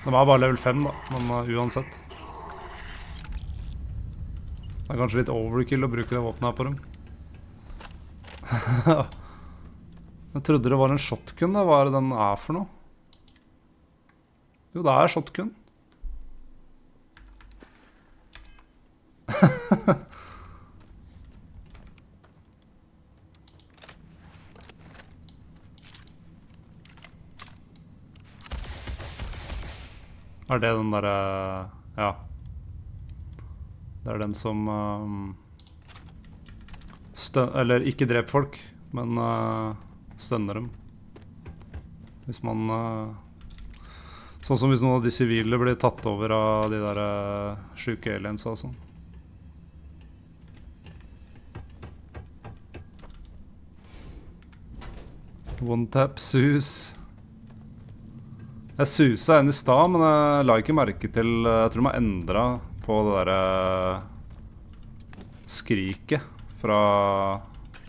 De er bare level 5 da, men uansett. Det er kanskje litt overkill å bruke det våpenet her på dem. Jeg trodde det var en shotgun da, hva er det den er for noe? Jo, det er shotgun. Er det den der, ja. Det er den som eller ikke dreper folk, men stønner dem. Hvis man sånn som hvis noen av de sivile blir tatt over av de der syke aliens og sånn. One tap sus. Jeg suset en i stad, men jeg la ikke merke til, jeg tror de har endret på det der skriket fra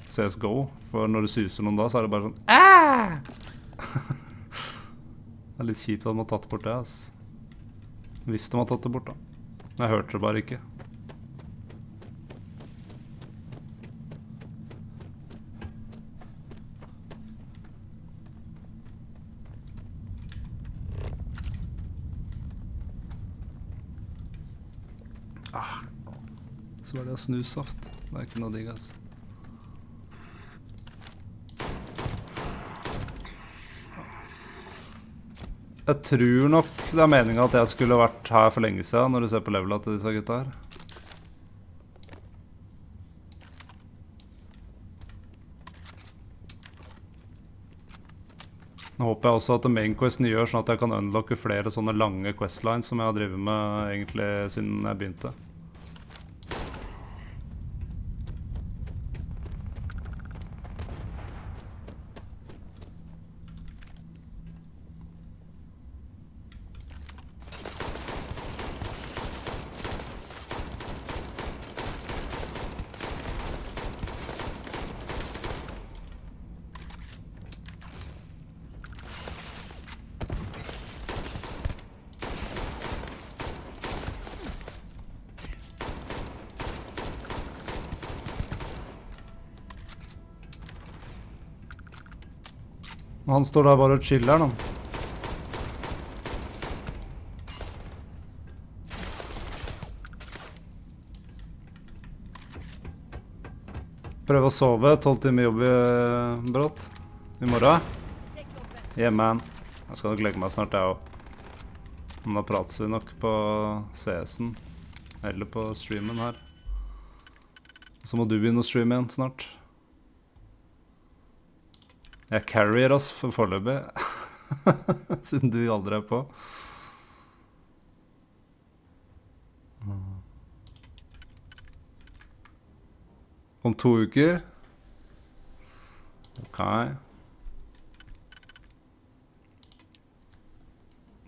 CSGO. For når du suser noen da, så er det bare sånn Aah! Det er litt kjipt at de har tatt bort det, ass. Hvis de har tatt det bort da. Jeg hørte det bare ikke. Så var det snussaft. Det er ikke noe digg, ass. Jeg tror nok det er meningen at jeg skulle vært her for lenge siden, når du ser på levelet til disse gutta her. Nå håper jeg også at main questen gjør sånn at jeg kan unlocke flere sånne lange questlines som jeg har drevet med egentlig siden jeg begynte. Han står der bare og chiller nå. Prøv å sove, 12 timer jobb i brått. I morgen. Yeah, man. Jeg skal nok legge meg snart, jeg også. Men da prates vi nok på CS-en. Eller på streamen her. Så må du begynne å streame igjen snart. Jeg carrier oss for foreløpig, siden du aldri er på. Om 2 uker. Ok.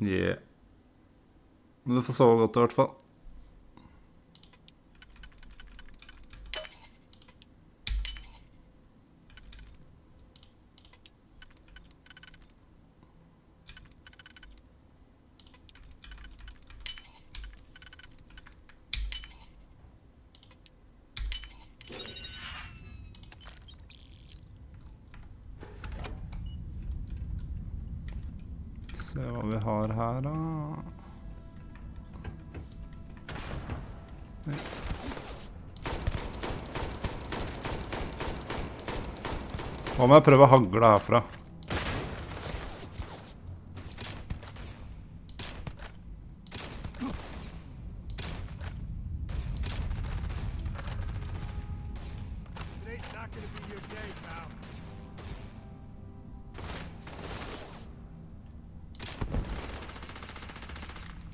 Yeah. Men du får sove godt i hvert fall. Se hva vi har her da. Hva må jeg prøve å hagle herfra?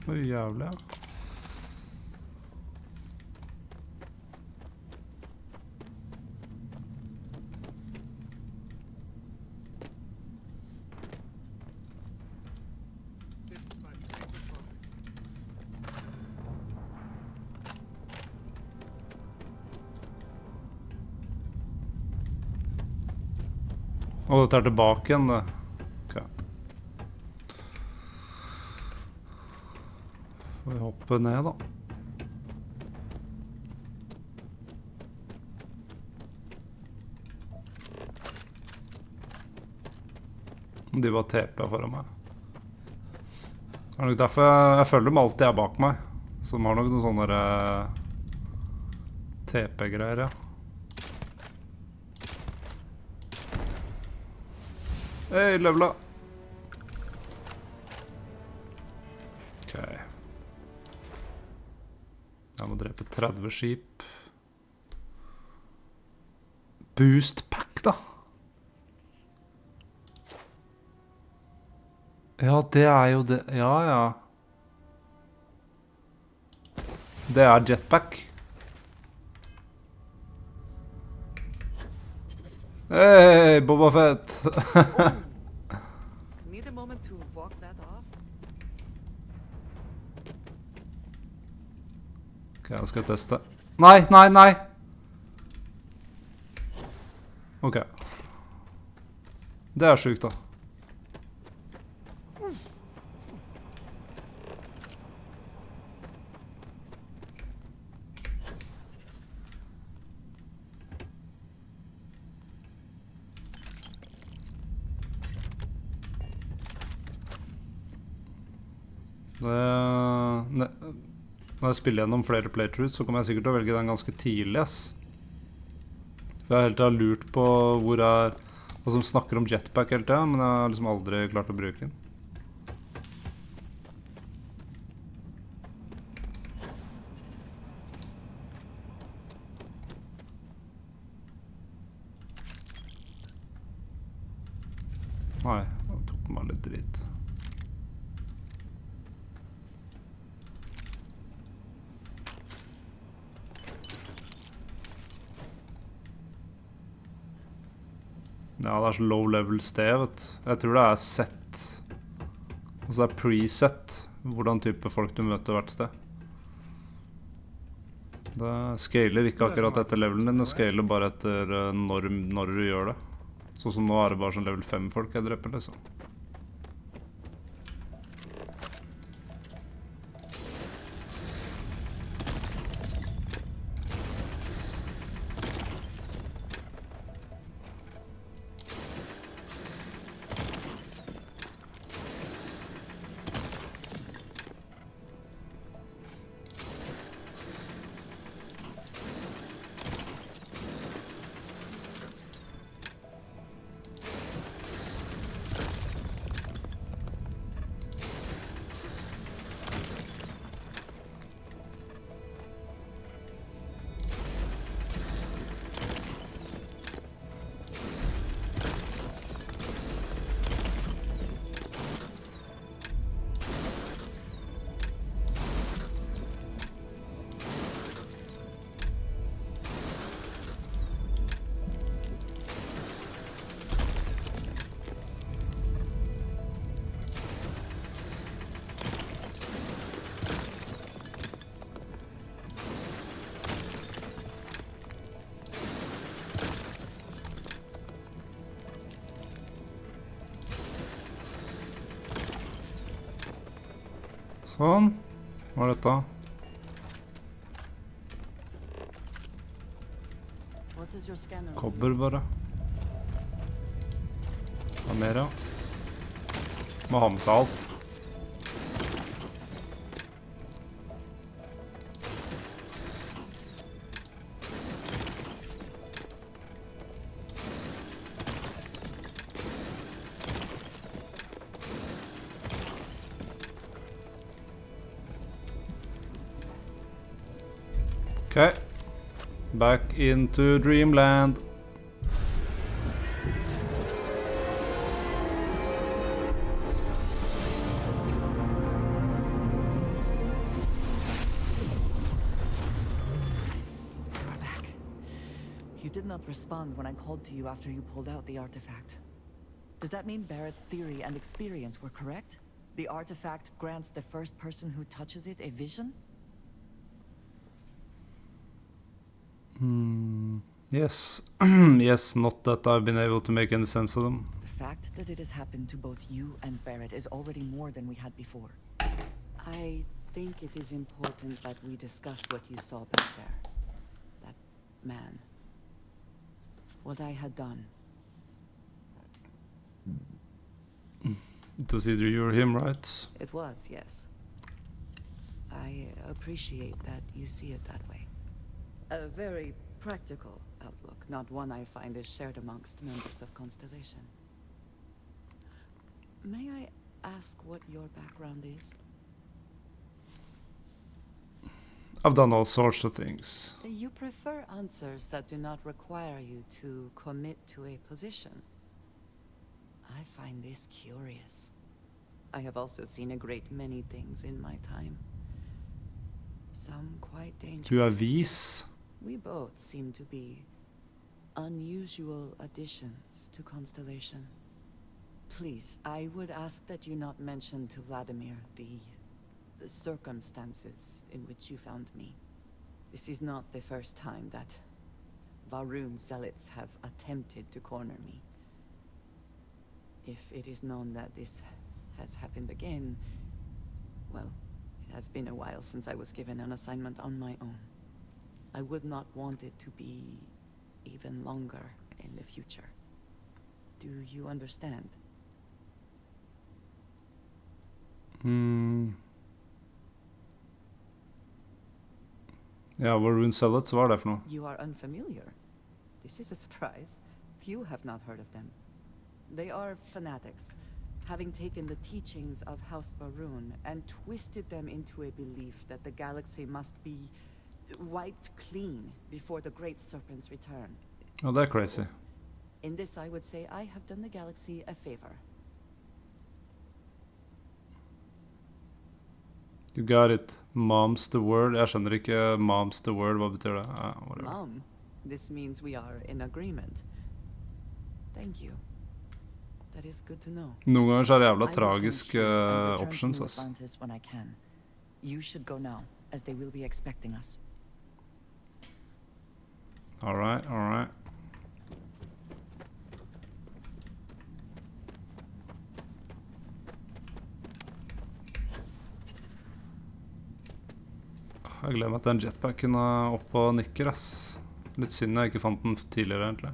Oi, jævlig, ja. Og dette er tilbake igjen, det. Ok. Får vi hoppe ned da. De var TP foran meg. Det er nok derfor jeg føler dem alltid er bak meg. Så de har nok noen sånne TP-greier, ja. Hei, levela! Ok. Jeg må drepe 30 skip. Boost pack, da! Ja, det er jo det. Ja, ja. Det er jetpack. Hei, Boba Fett! Need a moment to walk that off. Ok, jeg skal teste. Nei, nei, nei! Ok. Det er sykt da. Når jeg spiller gjennom flere playthroughs, så kommer jeg sikkert til å velge den ganske tidlig, ass. For jeg helt har lurt på hva som snakker om jetpack hele tiden, men jeg har liksom aldri klart å bruke den. Nei, det tok meg litt dritt. Ja, det er så low level sted, vet du. Jeg tror det er set. Altså det er preset hvordan type folk du møter hvert sted. Det scaler ikke akkurat etter levelen din, det scaler bare etter når du gjør det. Sånn som nå er det bare sånn level 5 folk jeg dreper, liksom. Sånn. Hva er dette? What does your scanner Kobber bare. Hva mer, ja? Må ha med seg alt. Okay, back into Dreamland. We're back. You did not respond when I called to you after you pulled out the artifact. Does that mean Barrett's theory and experience were correct? The artifact grants the first person who touches it a vision? Yes. Yes, not that I've been able to make any sense of them. The fact that it has happened to both you and Barrett is already more than we had before. I think it is important that we discuss what you saw back there. That man. What I had done. It was either you or him, right? It was, yes. I appreciate that you see it that way. A very practical outlook, not one I find is shared amongst members of Constellation. May I ask what your background is? I've done all sorts of things. You prefer answers that do not require you to commit to a position. I find this curious. I have also seen a great many things in my time. Some quite dangerous. Du vis. We both seem to be unusual additions to Constellation. Please, I would ask that you not mention to Vladimir the circumstances in which you found me. This is not the first time that Varun zealots have attempted to corner me. If it is known that this has happened again, well, it has been a while since I was given an assignment on my own. I would not want it to be even longer in the future. Do you understand? Ja, Varun Zealots, hva det for noe? You are unfamiliar. This is a surprise. Few have not heard of them. They are fanatics, having taken the teachings of House Varun and twisted them into a belief that the galaxy must be wiped clean before the Great Serpent's return. Oh, det crazy. So, in this, I would say I have done the galaxy a favor. You got it. Mom's the word. Jeg skjønner ikke mom's the word. Hva betyr det? Whatever. Mom, this means we are in agreement. Thank you. That is good to know. Noen ganger så er det jævla I will tragisk finish you and return options, to ass. Atlantis when I can. You should go now, as they will be expecting us. Alright, alright. Jeg gleder meg til den jetpacken er oppe og nikker, ass. Litt synd jeg ikke fant den tidligere, egentlig.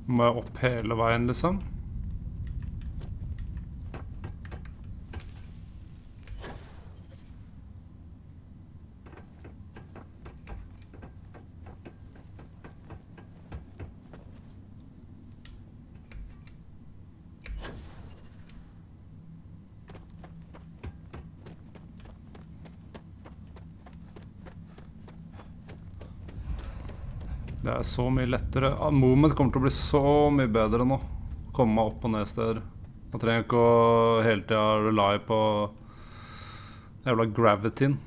Må jeg opp hele veien, liksom? Det er så mye lettere. Movement kommer til å bli så mye bedre nå. Komme meg opp og ned steder. Jeg trenger ikke å hele tiden rely på jævla gravityen.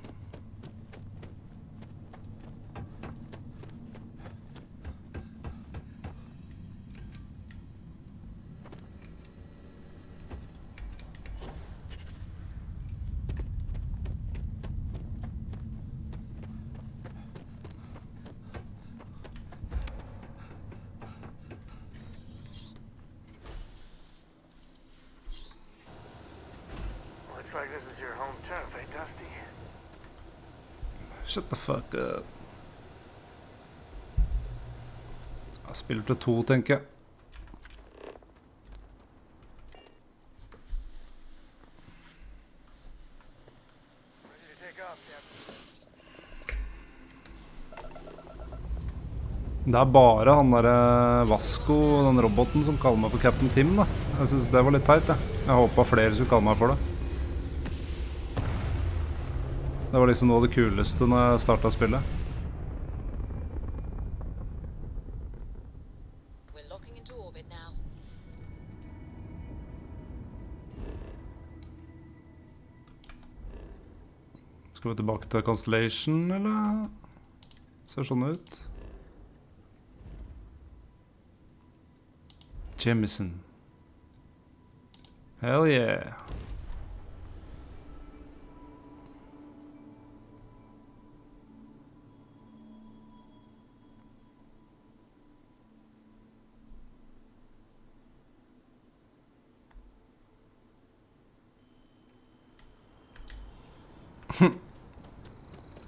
Looks like this is your home turf, eh, Dusty? Shut the fuck up. Jeg spiller til 2, tenker jeg. Ready to take off, Captain. Det er bare han der Vasco, den roboten, som kaller meg for Captain Tim, da. Jeg synes det var litt teit, jeg. Jeg håpet flere skulle kalle meg for det. Det var liksom noe av det kuleste når jeg startet spillet. We're locking into orbit now. Skal vi tilbake til Constellation, eller? Ser sånn ut. Jemison. Hell yeah.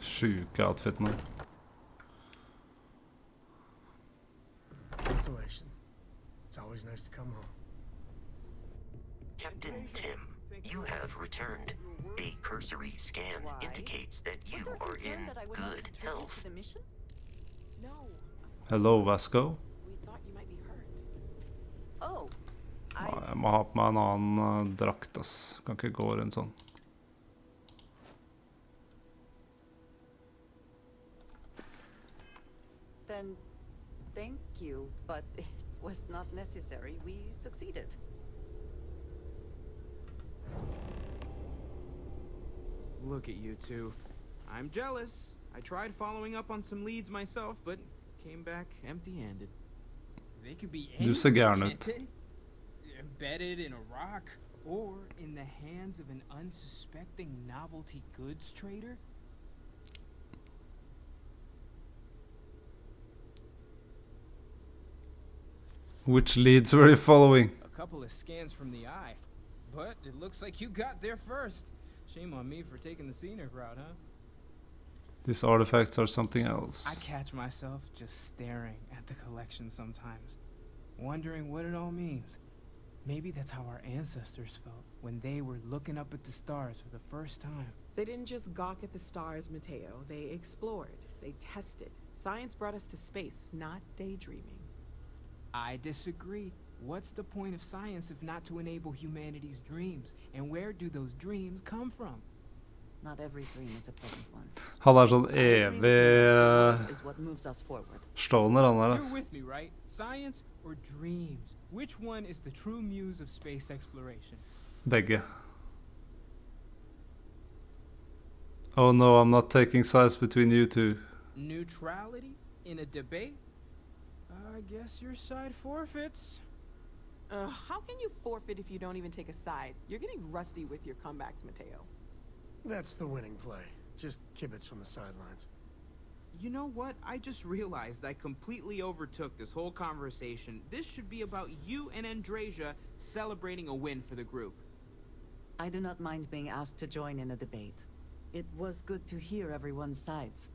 Sjuke outfitene. Isolation. It's always nice to come home. Captain Tim, you have returned. A cursory scan indicates that you are in good health. No, Hello, Vasco. we thought you might be hurt. Oh, Ja, jeg må ha på meg en annen drakt, ass. Kan ikke gå rundt sånn. Then thank you, but it was not necessary. We succeeded. Look at you two. I'm jealous. I tried following up on some leads myself, but came back empty-handed. They could be Du ser anywhere, gæren can't ut. they? Embedded in a rock, or in the hands of an unsuspecting novelty goods trader? Which leads were you following? A couple of scans from the eye. But it looks like you got there first. Shame on me for taking the scenic route, huh? These artifacts are something else. I catch myself just staring at the collection sometimes, wondering what it all means. Maybe that's how our ancestors felt when they were looking up at the stars for the first time. They didn't just gawk at the stars, Mateo. They explored. They tested. Science brought us to space, not daydreaming. I disagree. What's the point of science if not to enable humanity's dreams? And where do those dreams come from? not every dream is a pleasant one. Han er sånn I agree with evig you that the world is what moves us forward. stoner, han der. You're with me, right? Science or dreams? Which one is the true muse of space exploration? Begge. Oh no, I'm not taking sides between you two. Neutrality in a debate? I guess your side forfeits. How can you forfeit if you don't even take a side? You're getting rusty with your comebacks, Mateo. That's the winning play. Just kibitz from the sidelines. You know what? I just realized I completely overtook this whole conversation. This should be about you and Andrasia celebrating a win for the group. I do not mind being asked to join in a debate. It was good to hear everyone's sides.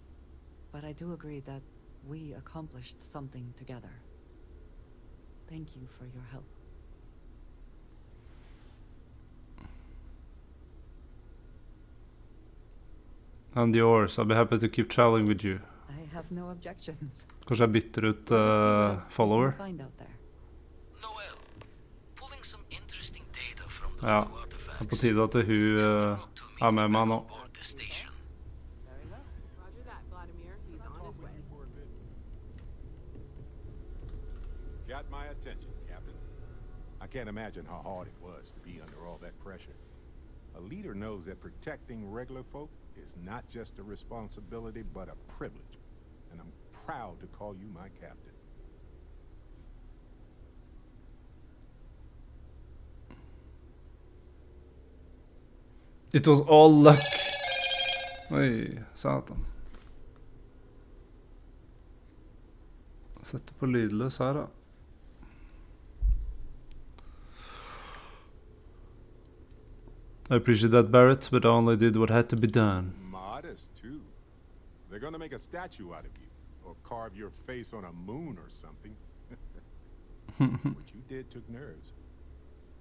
But I do agree that we accomplished something together. Thank you for your help. And yours. I'll be happy to keep traveling with you. I have no objections. Kanskje jeg bytter ut Let us see what else we follower. can find out there. Noel, pulling some interesting data from those Ja, new det er artifacts. på tide at hun Tell the rook to meet er med me meg back nå. on board the station. Very well. Roger that, Vladimir. He's on his way. Got my attention, Captain. I can't imagine how hard it was to be under all that pressure. A leader knows that protecting regular folk is not just a responsibility, but a privilege. And I'm proud to call you my captain. It was all luck. Oi, satan. Sette på lydløs her, da. I appreciate that, Barrett, but I only did what had to be done. Modest, too. They're gonna make a statue out of you, or carve your face on a moon or something. What you did took nerves.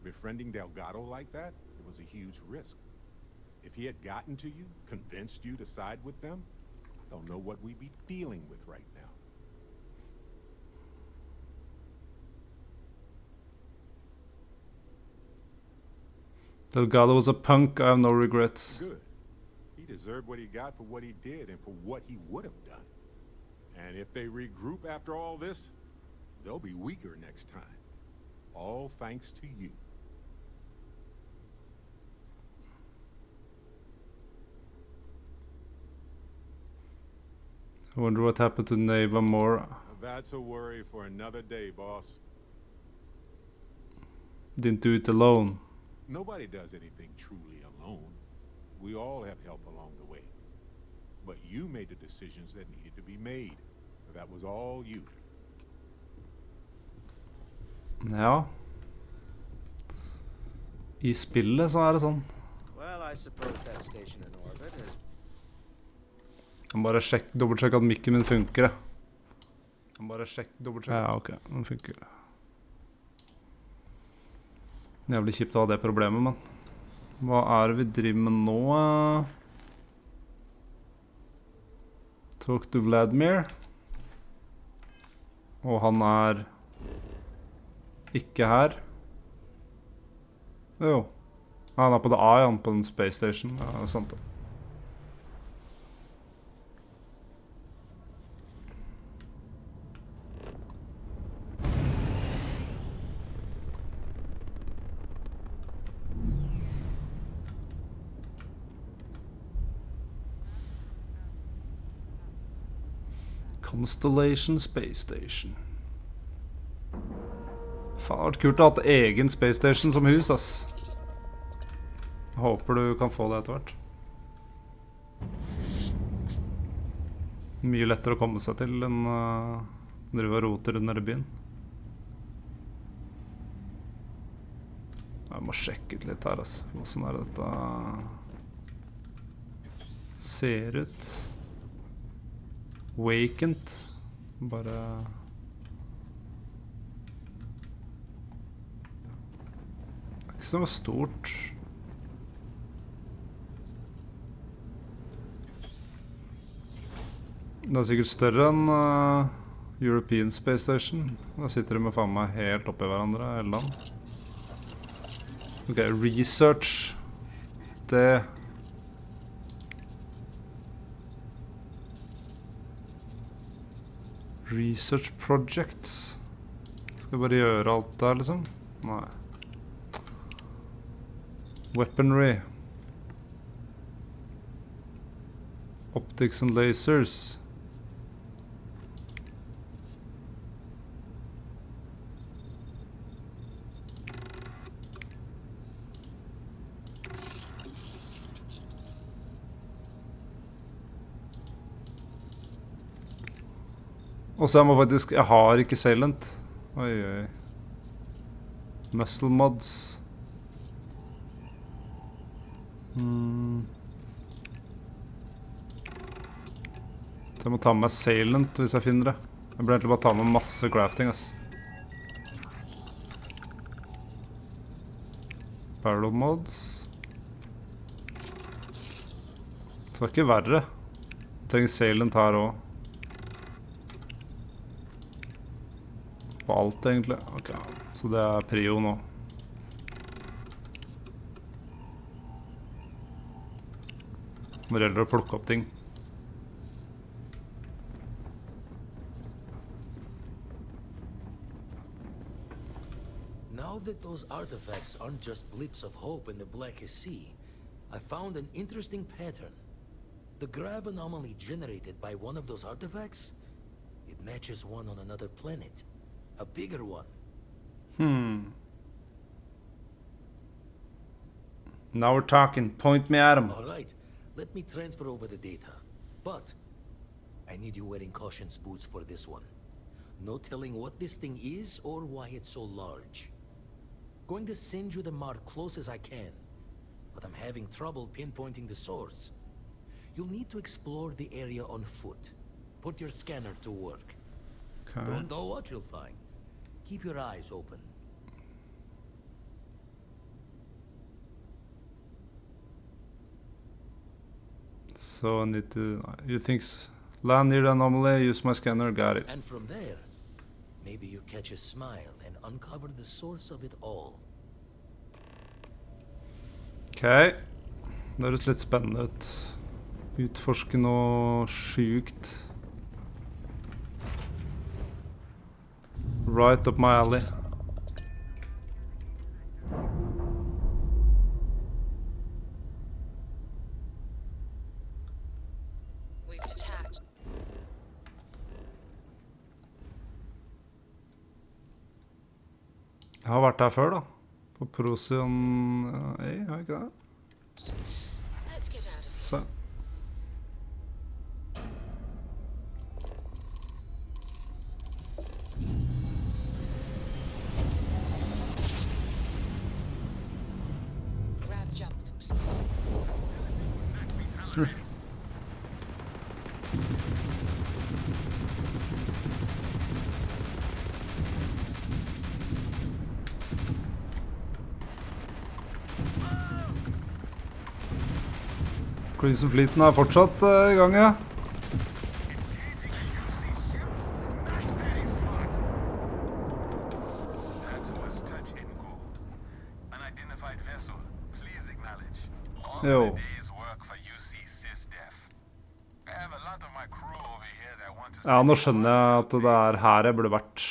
Befriending Delgado like that, it was a huge risk. If he had gotten to you, convinced you to side with them, I don't know what we'd be dealing with right now. Delgado was a punk, I have no regrets. Good. He deserved what he got for what he did and for what he would have done. And if they regroup after all this, they'll be weaker next time. All thanks to you. I wonder what happened to Neva Moore. That's a worry for another day, boss. Didn't do it alone. Nobody does anything truly alone. We all have help along the way. But you made the decisions that needed to be made. That was all you. Ja. I spillet så det sånn. Well, I suppose that station in orbit is... Jeg må bare dobbeltsjekke at mikken min funker. Jeg må bare dobbeltsjekke. Ja, ok, den funker. Jævlig kjipt å ha det problemet, men. Hva det vi driver med nå? Talk to Vladimir. Og han ikke her. Jo. Han på det A, han på den Space Station. Ja, det sant det. Constellation Space Station. Faen, det har vært kult å ha hatt egen Space Station som hus, ass. Jeg håper du kan få det etter hvert. Mye lettere å komme seg til enn drive og rote rundt nede i byen. Jeg må sjekke ut litt her, ass. Hvordan dette ser ut? Vacant. Bare... Det ikke så stort. Det sikkert større enn European Space Station. Da sitter de med faen meg helt oppi hverandre, hele land. Ok, research. Det... Research projects. Skal jeg bare gjøre alt der, liksom? Nei. Weaponry. Optics and lasers. Og så jeg må faktisk... Jeg har ikke Salient. Oi, oi. Muscle mods. Så jeg må ta med meg Salient hvis jeg finner det. Jeg burde egentlig bare ta med masse crafting, ass. Parallel mods. Så det ikke verre. Jeg trenger Salient her også. På alt, egentlig. Ok, så det prio nå. Når det gjelder å plukke opp ting. Now that those artifacts aren't just blips of hope in the blackest sea, I found an interesting pattern. The grav anomaly generated by one of those artifacts, it matches one on another planet. A bigger one. Now we're talking. Point me at him. All right. Let me transfer over the data. But I need you wearing caution's boots for this one. No telling what this thing is or why it's so large. Going to send you the mark close as I can, but I'm having trouble pinpointing the source. You'll need to explore the area on foot. Put your scanner to work. Okay. Don't know what you'll find. Keep your eyes open. So I need to... You think... Land near the anomaly, use my scanner, got it. And from there, maybe you catch a smile and uncover the source of it all. Ok. Det høres litt spennende ut. Utforske noe sjukt. Right up my alley. We've detached. Jeg har vært her før da. På Procyon A, har jeg ikke det? Let's get out of here. Se. Grab jump complete. Crimson Fleeten er fortsatt I gang, ja. Jo. Ja, nå skjønner jeg at det her jeg burde vært.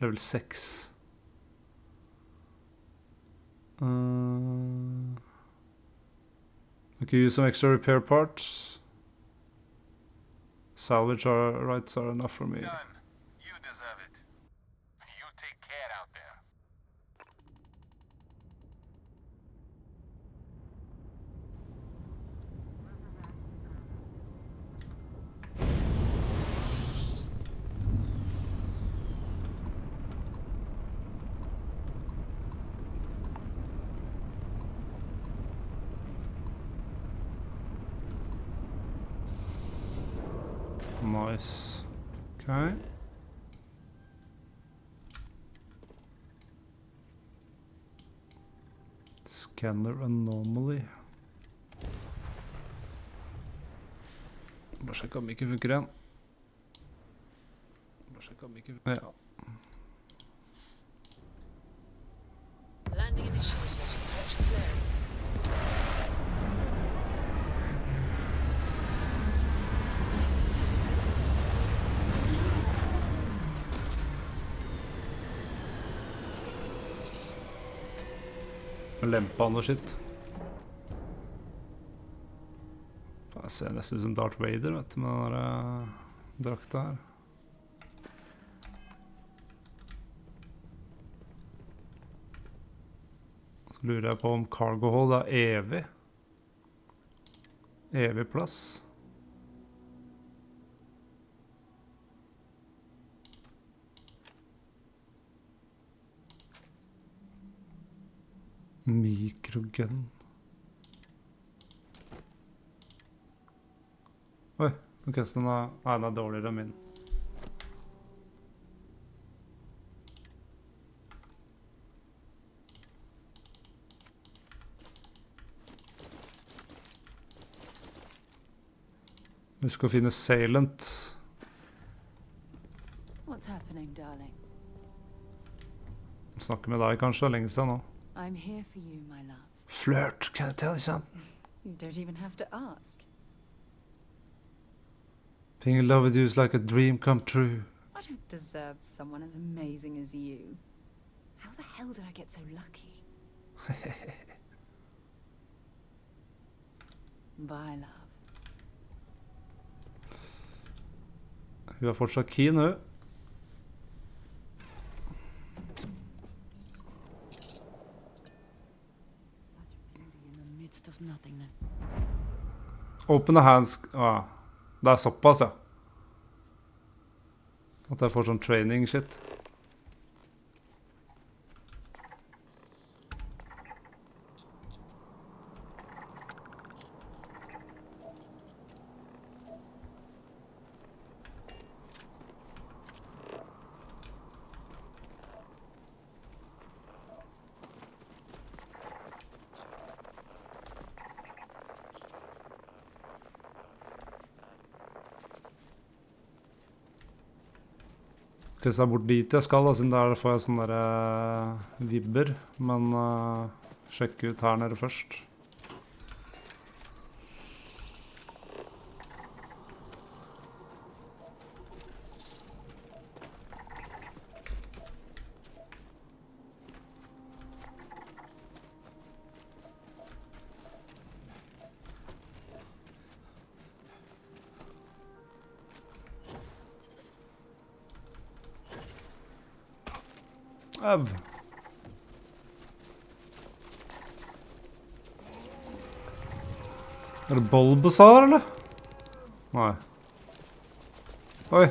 Level 6. I can use some extra repair parts. Salvage rights are enough for me. You deserve it. You take care out there. Nice. Okay. Scanner anomaly. Bare sjekke om det ikke funker igjen. Bare sjekke om det ikke funker. Ja. Landing initiated. Approach flaring. Lempa han og shit. Jeg ser nesten ut som Darth Vader, vet du, med den drakta her. Så lurer jeg på om cargo hold evig. Evig plass. Mikrogun. Oi, ok, så den er dårligere enn min. Husk å finne Salient. What's happening, darling? Snakke med deg kanskje, lenge siden nå. I'm here for you, my love. Flirt, can I tell you something? You don't even have to ask. Being in love with you is like a dream come true. I don't deserve someone as amazing as you. How the hell did I get so lucky? Bye, love. Hun er fortsatt keen, hun. Of nothingness. Open the hands. Det er såpass, ja. At jeg får sånn training shit. Skal jeg se bort dit jeg skal, da, siden der får jeg sånne der vibber, men sjekke ut her nede først. Au. Er det Bulbasaur, eller? Nei. Oi.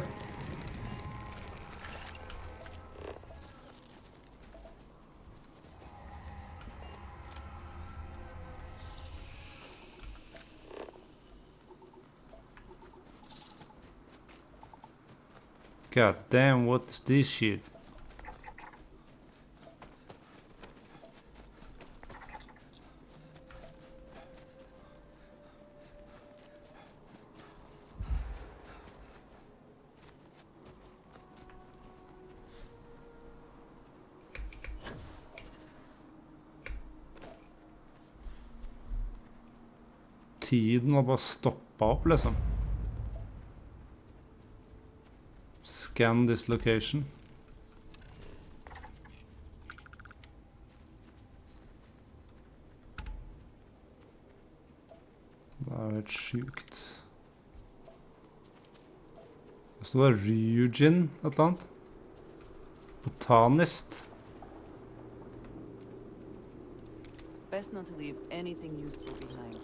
God damn, what's this shit? Tiden var bare stoppet opp, liksom. Scan this location. Det er helt sykt. Så det var Ryujin, et eller annet. Botanist. Best not to leave anything useful behind.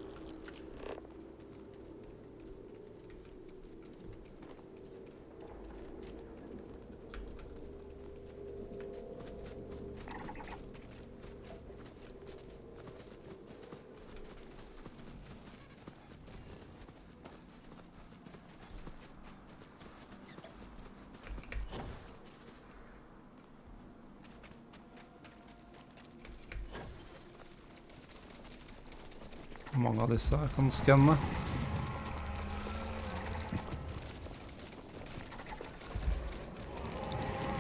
Mange av disse jeg kan skanne.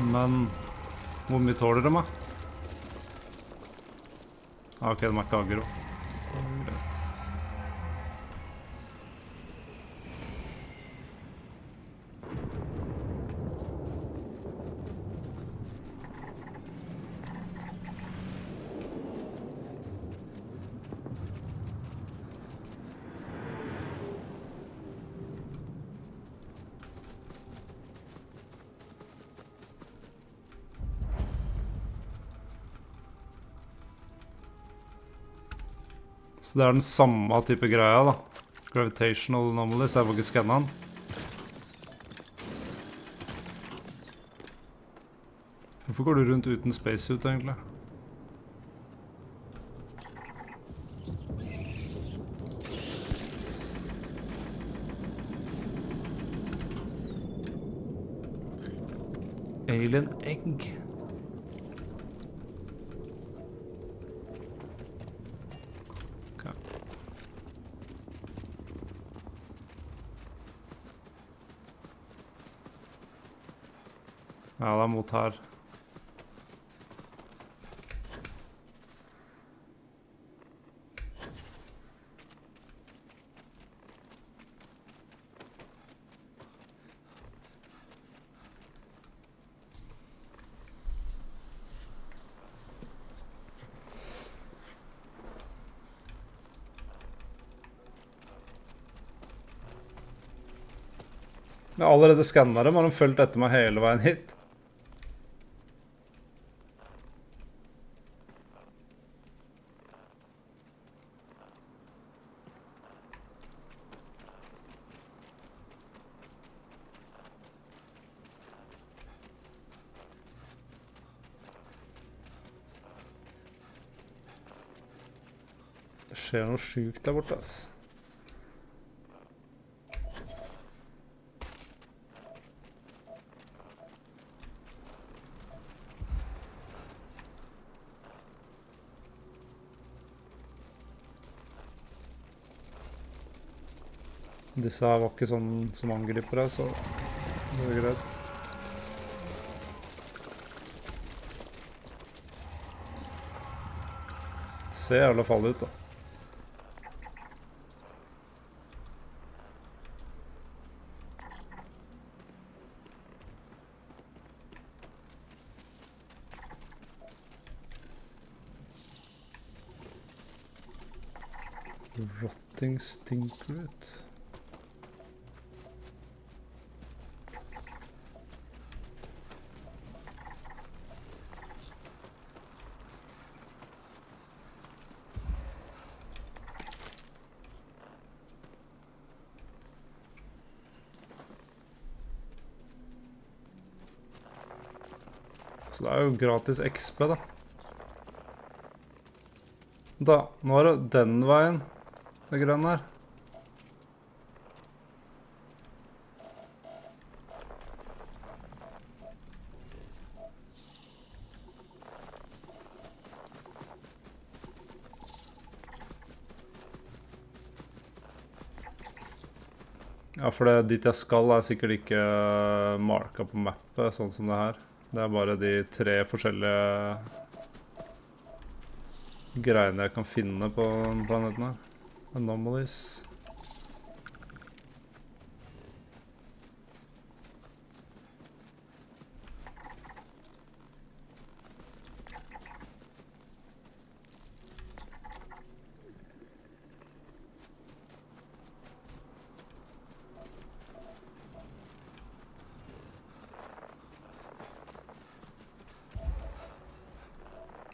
Men hvor mye tåler de, da? Ah, ok, de er ikke aggro. Greit. Så det er den samme type greia da. Gravitational anomaly, så jeg får ikke skanne den. Hvorfor går du rundt uten spacesuit egentlig? Alien egg. Ja, det er mot her. Jeg har allerede skannet dem, har de følt etter meg hele veien hit. Det skjer noe sykt der borte, ass. Disse her var ikke sånn som angriper deg, så det er greit. Det ser jævla farlig ut da. Rotting stinkroot. Så det er jo gratis XP da. Da, nå er det den veien, det grønne her. Ja, for det dit jeg skal er sikkert ikke market på mappet, sånn som det her. Det er bare de 3 forskjellige greiene jeg kan finne på planeten her. Anomalies.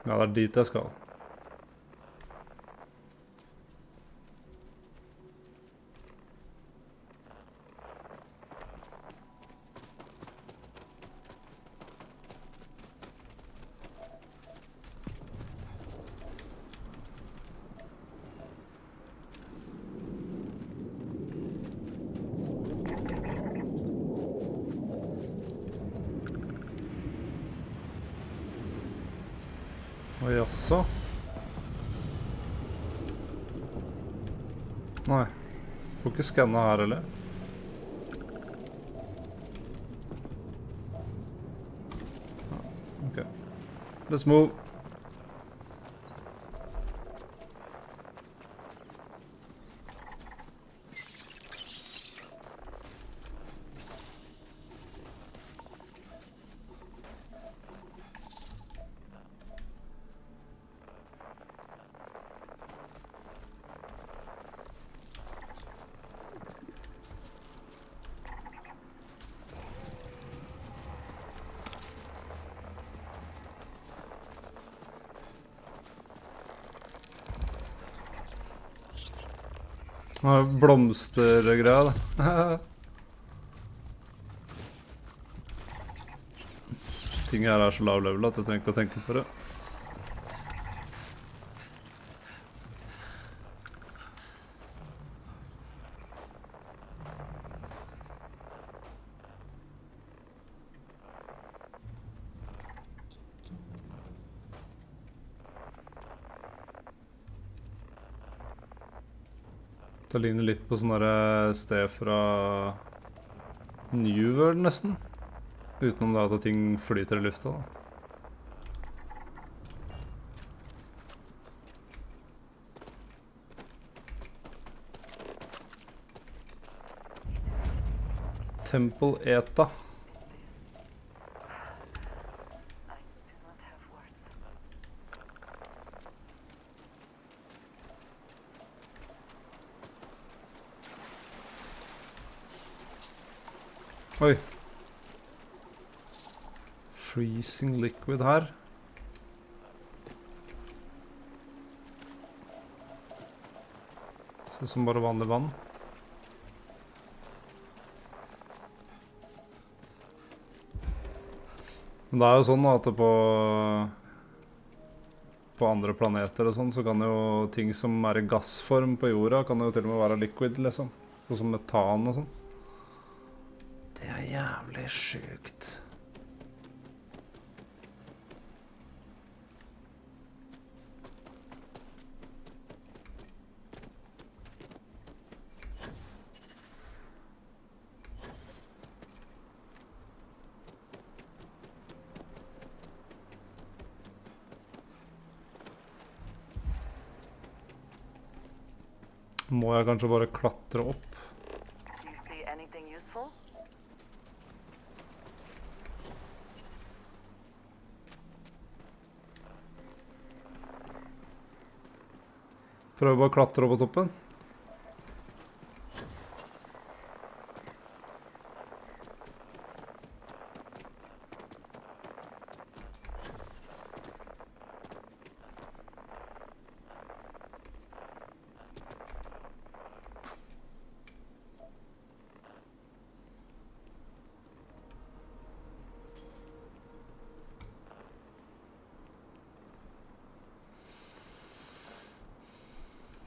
Ja, det er dit jeg skal. Å, jaså? Nei. Får ikke skanne her, eller? Ok. Let's move. Blomstergreier da. Ting her er så lav level at jeg trenger ikke å tenke på det. Det ligner litt på sånne sted fra New World nesten. Utenom det at ting flyter i lufta da. Temple Eta. Oi. Freezing liquid her. Ser ut som bare vanlig vann. Men det er jo sånn at på andre planeter og sånn, så kan jo ting som er i gassform på jorda, kan jo til og med være liquid, liksom. Sånn som metan og sånn. Det er jævlig sykt. Må jeg kanskje bare klatre opp? Prøv bare å klatre opp på toppen.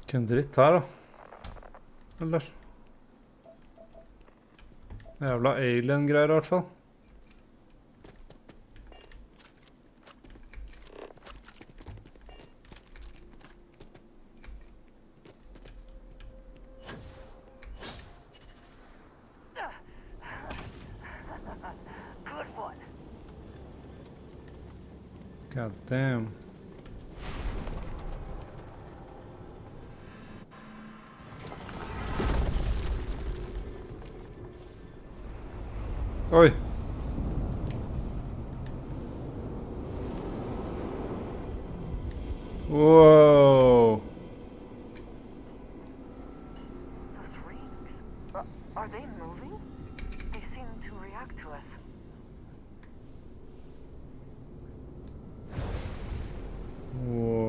Ikke en dritt her, da. Eller? Jævla alien-greier, I hvert fall. Good one. God damn. Oi. Whoa. Those rings. Are they moving? They seem to react to us. Wow.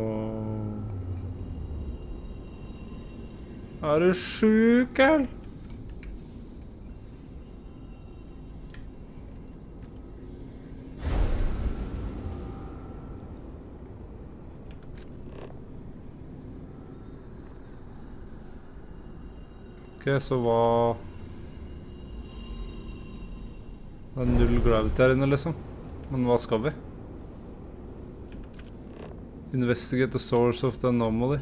Du sjuk, eller? Ok, så hva... Det null gravity her inne, liksom. Men hva skal vi? Investigate the source of the anomaly.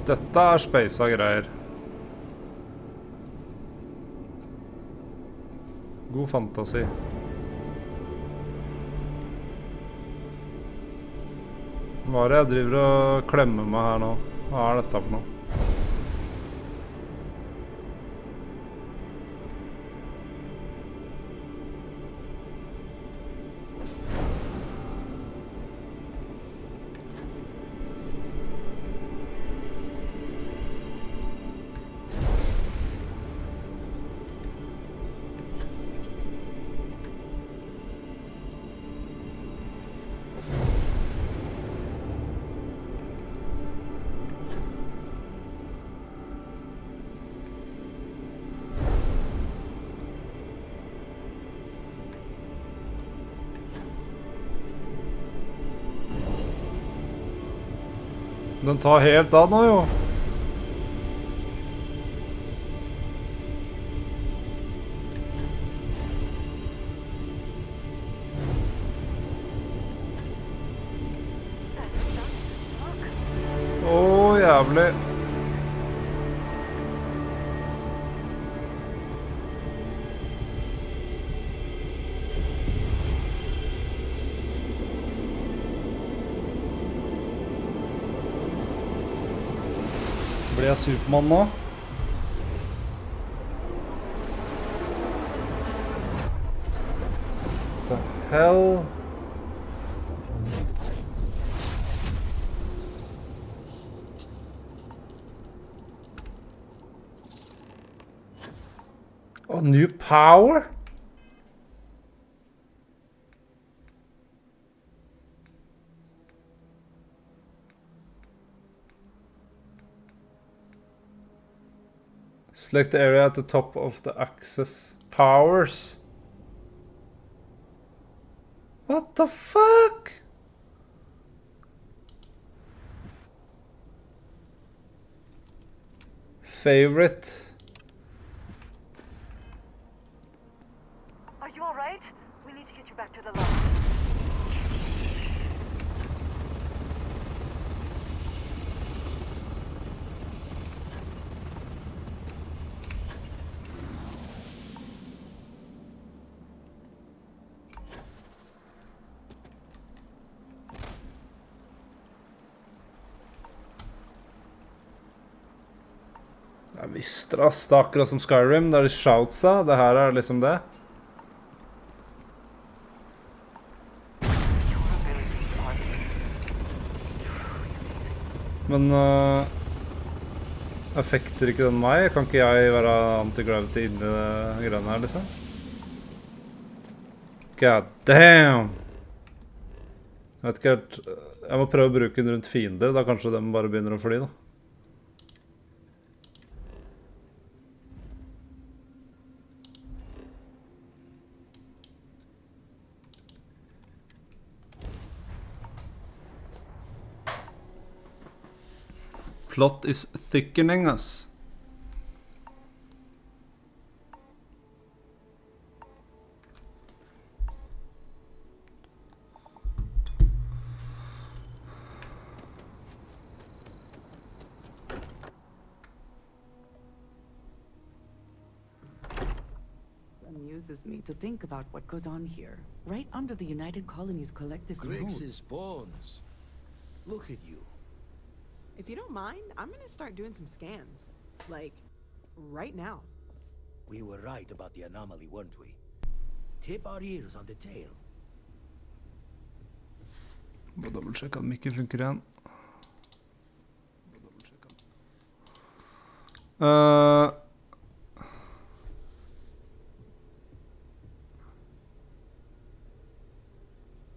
Dette spacet greier. God fantasi. Hva det jeg driver og klemmer meg her nå? Hva dette for noe? Den tar helt av nå, jo. Jævlig. Blir jeg Superman nå? The hell? Oh, new power? Select the area at the top of the access powers. What the fuck? Favorite. Are you all right? We need to get you back to the lab. Jeg visste det, ass. Det er akkurat som Skyrim, der de shoutsa. Det her er liksom det. Men Effekter ikke den meg? Kan ikke jeg være anti-gravity inni det greiene her, liksom? God damn! Jeg vet ikke helt... Jeg må prøve å bruke den rundt fiender, da kanskje de bare begynner å fly, da. Plot is thickening us. Amuses me to think about what goes on here, right under the United Colonies' collective Grix's notes. bones. Look at you. If you don't mind, I'm gonna start doing some scans. Like, right now. We were right about the anomaly, weren't we? Tip our ears on the tail. Må dobbeltsjekke at mikken funker igjen.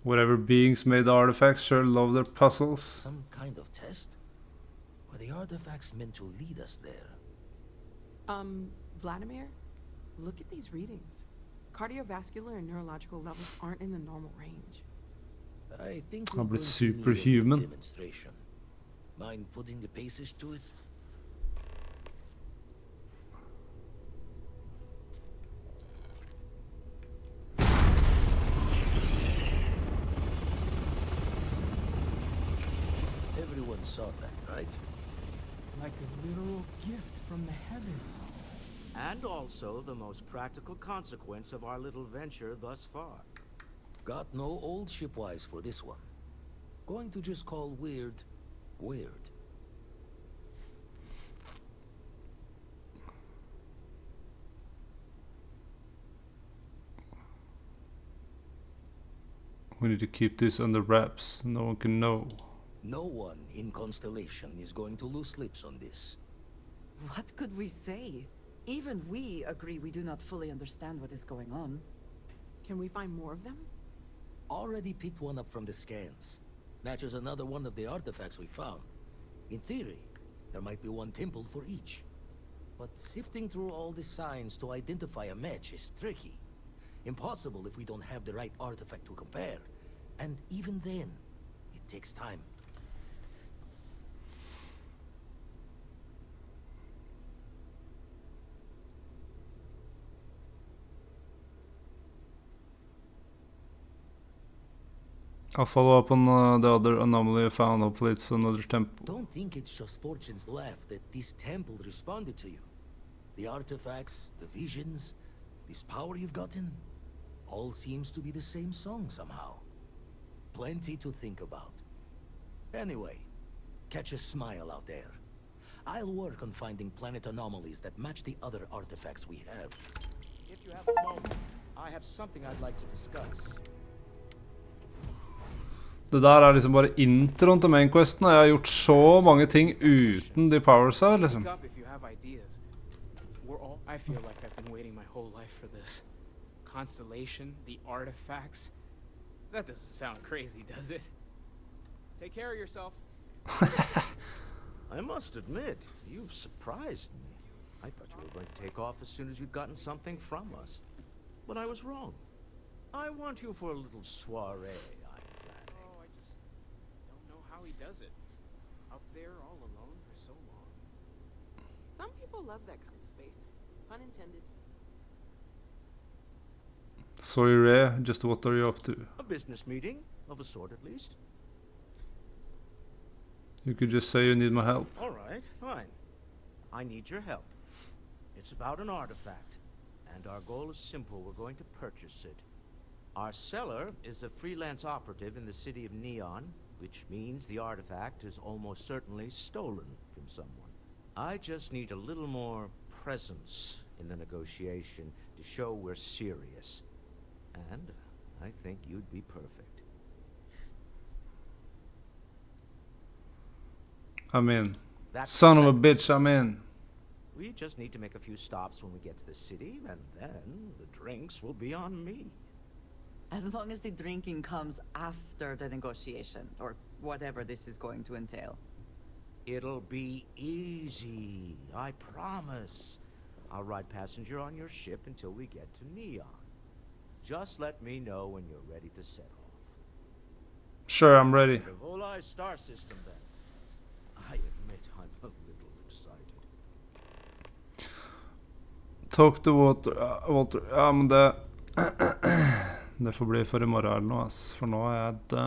Whatever beings made the artifacts sure love their puzzles. Some kind of test? Were the artifacts meant to lead us there? Vladimir, look at these readings. Cardiovascular and neurological levels aren't in the normal range. I think I'll we're be going to need a superhuman. demonstration. Mind putting the paces to it? Everyone saw that, right? Like a literal gift from the heavens. And also the most practical consequence of our little venture thus far. Got no old shipwise for this one. Going to just call weird, weird. We need to keep this under wraps. No one can know. No one in Constellation is going to lose lips on this. What could we say? Even we agree we do not fully understand what is going on. Can we find more of them? Already picked one up from the scans. Matches another one of the artifacts we found. In theory, there might be one temple for each. But sifting through all the signs to identify a match is tricky. Impossible if we don't have the right artifact to compare. And even then, it takes time. I'll follow up on the other anomaly I found. Hopefully it's another temple. Don't think it's just Fortune's laugh that this temple responded to you. The artifacts, the visions, this power you've gotten, all seems to be the same song somehow. Plenty to think about. Anyway, catch a smile out there. I'll work on finding planet anomalies that match the other artifacts we have. If you have a moment, I have something I'd like to discuss. Det der er liksom bare introen til mainquesten. Jeg har gjort så mange ting uten de powers her, liksom. I feel like I've been waiting my whole life for this. Constellation, the artifacts. That doesn't sound crazy, does it? Take care of yourself. I must admit, you've surprised me. I thought you were going to take off as soon as you'd gotten something from us. But I was wrong. I want you for a little soiree. Oh, I just don't know how he does it. Up there all alone for so long. Some people love that kind of space. Pun intended. Soiree, just what are you up to? A business meeting, of a sort at least. You could just say you need my help. All right, fine. I need your help. It's about an artifact, and our goal is simple. We're going to purchase it. Our seller is a freelance operative in the city of Neon, which means the artifact is almost certainly stolen from someone. I just need a little more presence in the negotiation to show we're serious. And I think you'd be perfect. I'm in. That's Son of a second. bitch, I'm in. We just need to make a few stops when we get to the city, and then the drinks will be on me. As long as the drinking comes after the negotiation, or whatever this is going to entail. It'll be easy, I promise. I'll ride passenger on your ship until we get to Neon. Just let me know when you're ready to set off. Sure, I'm ready. The Volai star system, then. I admit I'm a little excited. Talk to Walter. Walter. Ja, men det det får bli for i morgen eller noe, ass. For nå er jeg død.